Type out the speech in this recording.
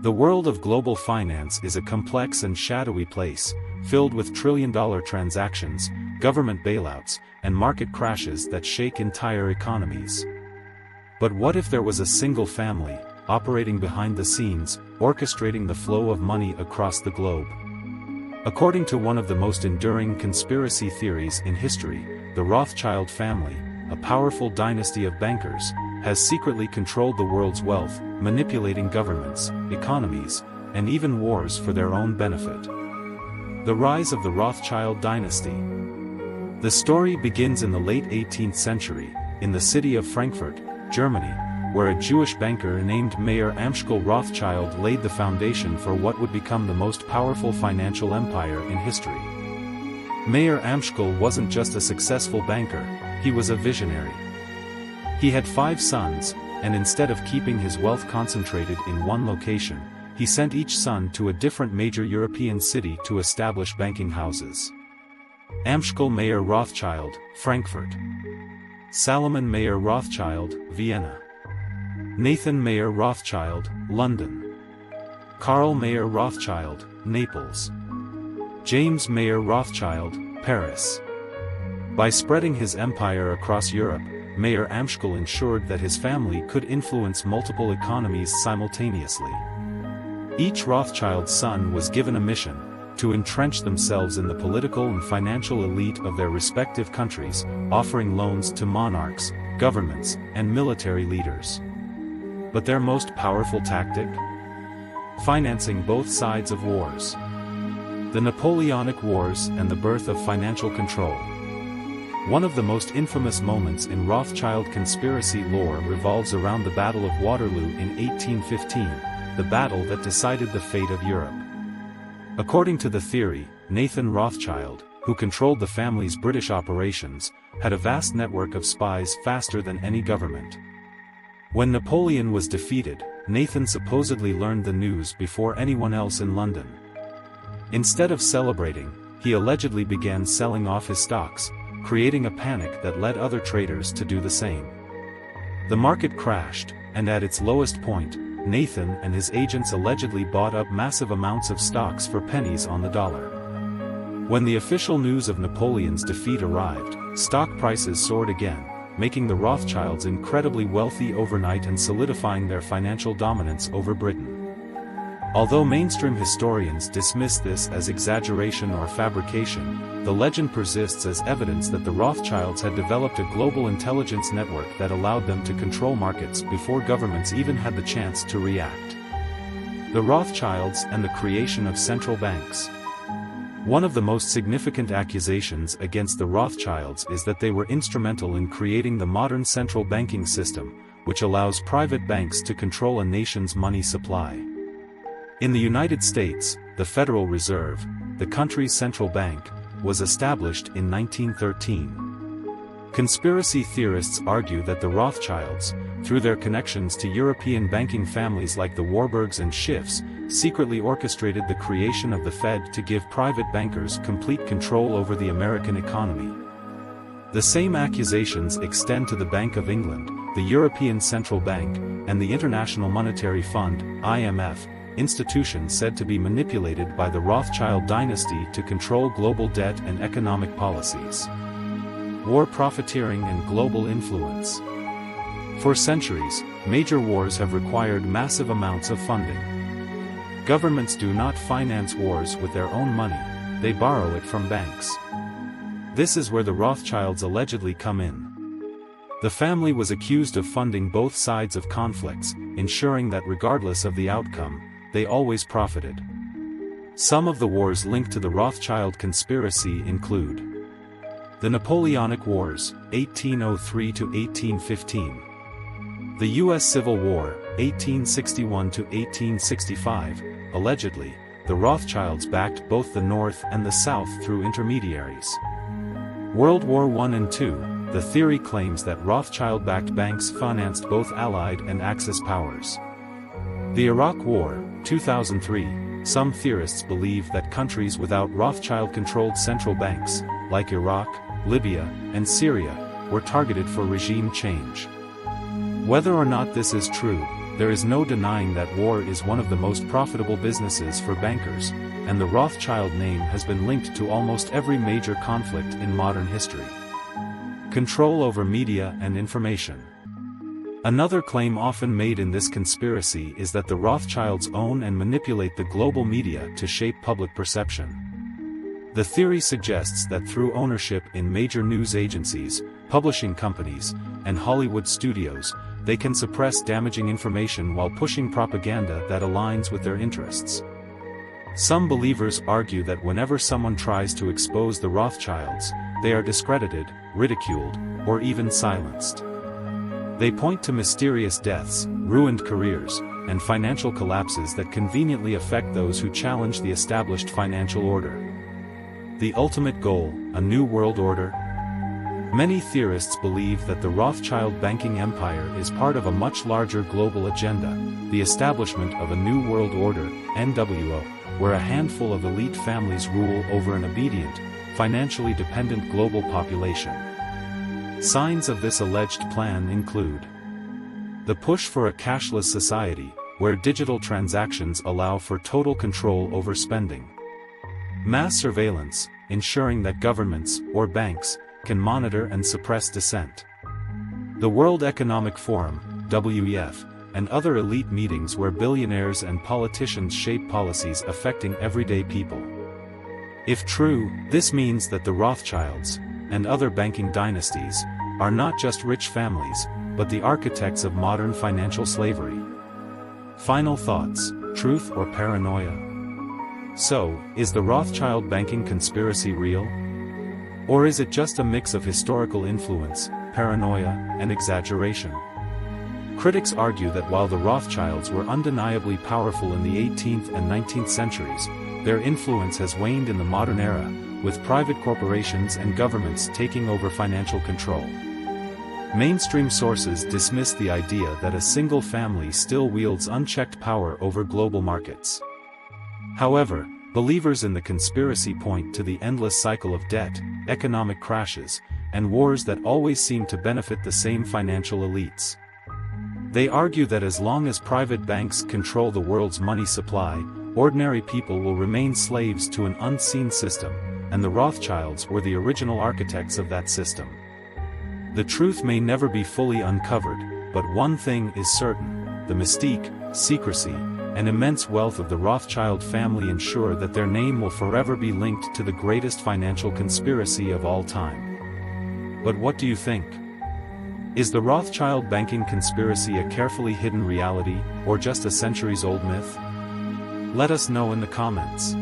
The world of global finance is a complex and shadowy place, filled with trillion-dollar transactions, government bailouts, and market crashes that shake entire economies. But what if there was a single family, operating behind the scenes, orchestrating the flow of money across the globe? According to one of the most enduring conspiracy theories in history, the Rothschild family, a powerful dynasty of bankers, has secretly controlled the world's wealth, manipulating governments, economies, and even wars for their own benefit. The rise of the Rothschild dynasty. The story begins in the late 18th century, in the city of Frankfurt, Germany, where a Jewish banker named Mayer Amschel Rothschild laid the foundation for what would become the most powerful financial empire in history. Mayer Amschel wasn't just a successful banker, he was a visionary. He had 5 sons, and instead of keeping his wealth concentrated in one location, he sent each son to a different major European city to establish banking houses. Amschel Mayer Rothschild, Frankfurt. Salomon Mayer Rothschild, Vienna. Nathan Mayer Rothschild, London. Karl Mayer Rothschild, Naples. James Mayer Rothschild, Paris. By spreading his empire across Europe, Mayer Amschel ensured that his family could influence multiple economies simultaneously. Each Rothschild son was given a mission, to entrench themselves in the political and financial elite of their respective countries, offering loans to monarchs, governments, and military leaders. But their most powerful tactic? Financing both sides of wars. The Napoleonic Wars and the birth of financial control. One of the most infamous moments in Rothschild conspiracy lore revolves around the Battle of Waterloo in 1815, the battle that decided the fate of Europe. According to the theory, Nathan Rothschild, who controlled the family's British operations, had a vast network of spies faster than any government. When Napoleon was defeated, Nathan supposedly learned the news before anyone else in London. Instead of celebrating, he allegedly began selling off his stocks, creating a panic that led other traders to do the same. The market crashed, and at its lowest point, Nathan and his agents allegedly bought up massive amounts of stocks for pennies on the dollar. When the official news of Napoleon's defeat arrived, stock prices soared again, making the Rothschilds incredibly wealthy overnight and solidifying their financial dominance over Britain. Although mainstream historians dismiss this as exaggeration or fabrication, the legend persists as evidence that the Rothschilds had developed a global intelligence network that allowed them to control markets before governments even had the chance to react. The Rothschilds and the creation of central banks. One of the most significant accusations against the Rothschilds is that they were instrumental in creating the modern central banking system, which allows private banks to control a nation's money supply. In the United States, the Federal Reserve, the country's central bank, was established in 1913. Conspiracy theorists argue that the Rothschilds, through their connections to European banking families like the Warburgs and Schiffs, secretly orchestrated the creation of the Fed to give private bankers complete control over the American economy. The same accusations extend to the Bank of England, the European Central Bank, and the International Monetary Fund, IMF, institutions said to be manipulated by the Rothschild dynasty to control global debt and economic policies. War profiteering and global influence. For centuries, major wars have required massive amounts of funding. Governments do not finance wars with their own money, they borrow it from banks. This is where the Rothschilds allegedly come in. The family was accused of funding both sides of conflicts, ensuring that regardless of the outcome, they always profited. Some of the wars linked to the Rothschild conspiracy include the Napoleonic Wars, 1803 to 1815. The U.S. Civil War, 1861 to 1865. Allegedly, the Rothschilds backed both the North and the South through intermediaries. World War I and II. The theory claims that Rothschild-backed banks financed both Allied and Axis powers. The Iraq War, 2003. Some theorists believe that countries without Rothschild-controlled central banks, like Iraq, Libya, and Syria, were targeted for regime change. Whether or not this is true, there is no denying that war is one of the most profitable businesses for bankers, and the Rothschild name has been linked to almost every major conflict in modern history. Control over media and information. Another claim often made in this conspiracy is that the Rothschilds own and manipulate the global media to shape public perception. The theory suggests that through ownership in major news agencies, publishing companies, and Hollywood studios, they can suppress damaging information while pushing propaganda that aligns with their interests. Some believers argue that whenever someone tries to expose the Rothschilds, they are discredited, ridiculed, or even silenced. They point to mysterious deaths, ruined careers, and financial collapses that conveniently affect those who challenge the established financial order. The ultimate goal, a new world order? Many theorists believe that the Rothschild banking empire is part of a much larger global agenda, the establishment of a new world order, NWO, where a handful of elite families rule over an obedient, financially dependent global population. Signs of this alleged plan include the push for a cashless society, where digital transactions allow for total control over spending. Mass surveillance, ensuring that governments, or banks, can monitor and suppress dissent. The World Economic Forum, WEF, and other elite meetings where billionaires and politicians shape policies affecting everyday people. If true, this means that the Rothschilds, and other banking dynasties, are not just rich families, but the architects of modern financial slavery. Final thoughts, truth or paranoia? So, is the Rothschild banking conspiracy real? Or is it just a mix of historical influence, paranoia, and exaggeration? Critics argue that while the Rothschilds were undeniably powerful in the 18th and 19th centuries, their influence has waned in the modern era, with private corporations and governments taking over financial control. Mainstream sources dismiss the idea that a single family still wields unchecked power over global markets. However, believers in the conspiracy point to the endless cycle of debt, economic crashes, and wars that always seem to benefit the same financial elites. They argue that as long as private banks control the world's money supply, ordinary people will remain slaves to an unseen system, and the Rothschilds were the original architects of that system. The truth may never be fully uncovered, but one thing is certain: the mystique, secrecy, and immense wealth of the Rothschild family ensure that their name will forever be linked to the greatest financial conspiracy of all time. But what do you think? Is the Rothschild banking conspiracy a carefully hidden reality, or just a centuries-old myth? Let us know in the comments.